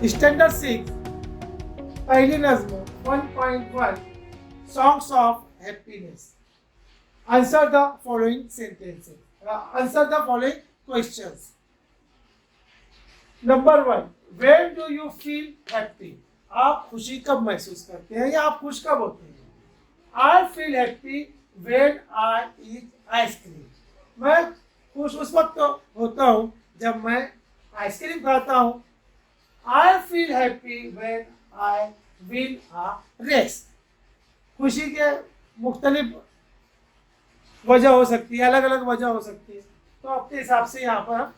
Standard 6 पहली नज्म 1.1 songs of happiness. Answer the following sentences, answer the following questions. Number 1, when do you feel happy? आप खुशी कब महसूस करते हैं या आप खुश कब होते हैं? आई feel happy when I eat ice cream. मैं खुश उस वक्त होता हूँ जब मैं आइसक्रीम खाता हूँ। I feel happy when I win a race. खुशी के मुख्तलिफ वजह हो सकती है, अलग अलग वजह हो सकती है, तो अपने हिसाब से यहाँ पर हम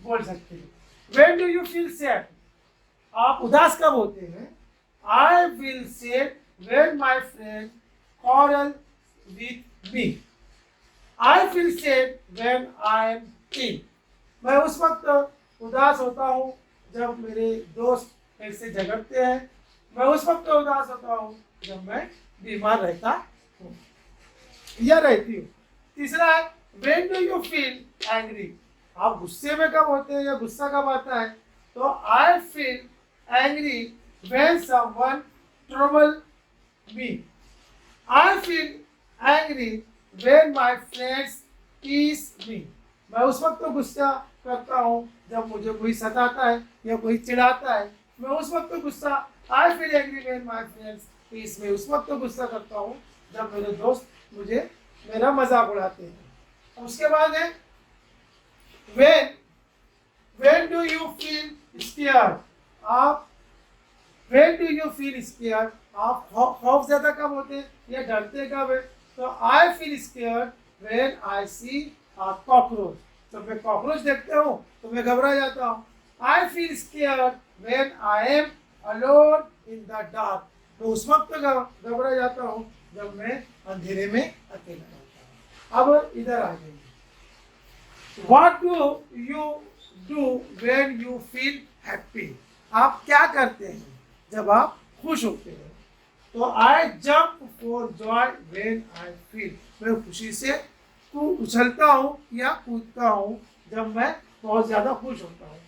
बोल सकते हैं। When do you feel sad? आप उदास कब होते हैं? आई feel sad when my friend quarrel with me. I feel sad when I am ill. मैं उस वक्त उदास होता हूँ जब मेरे दोस्त मेरे से झगड़ते हैं। मैं उस वक्त उदास होता हूँ जब मैं बीमार रहता हूँ या रहती हूँ। तीसरा है when do you feel angry? आप गुस्से में कब होते हैं या गुस्सा कब आता है? तो I feel angry when someone trouble me. I feel angry when my friends tease me. मैं उस वक्त तो गुस्सा करता हूँ जब मुझे कोई सताता है या कोई चिढ़ाता है। मैं उस वक्त तो गुस्सा I feel angry when my friends tease me. उस वक्त तो गुस्सा करता हूँ जब मेरे दोस्त मुझे मेरा मजाक उड़ाते हैं। उसके बाद है when do you feel scared? आप when do you feel scared? आप खौफ ज्यादा कब होते हैं या डरते कब है? तो I feel scared when I see a cockroach. जब मैं कॉकरोच देखता हूँ तो मैं घबरा जाता हूँ। I feel scared when I am alone in the dark. तो उस वक्त घबरा जाता हूँ जब मैं अंधेरे में अकेला रहता हूँ। अब इधर आ जाइए। What do you do when you feel happy? आप क्या करते हैं जब आप खुश होते हैं? तो I jump for Joy when I feel. मैं खुशी से उछलता हूँ या कूदता हूँ जब मैं बहुत ज्यादा खुश होता हूँ।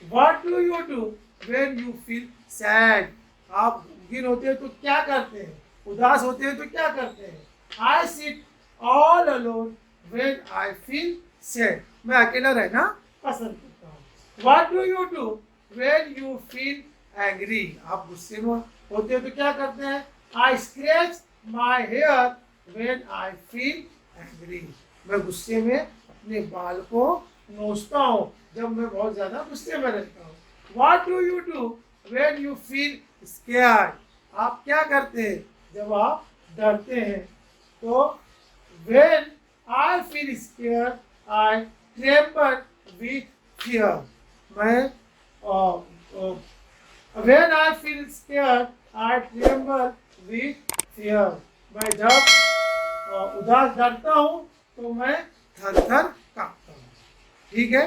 What do you do when you feel sad? आप गमगीन होते हैं तो क्या करते हैं? उदास होते हैं तो क्या करते हैं? I sit all alone when I feel sad. मैं अकेला रहना पसंद करता हूँ। What do you do when you feel angry? आप गुस्से में होते हैं तो क्या करते हैं? I scratch my hair when I feel angry. मैं गुस्से में अपने बाल को नोचता हूँ जब मैं बहुत ज्यादा गुस्से में रहता हूँ। What do you do when you feel scared? आप क्या करते हैं जब आप डरते हैं? तो when I feel scared I tremble with fear. मैं When I feel scared, I tremble with fear. मैं जब उदास डरता हूँ तो मैं थर थर कांपता हूँ। ठीक है।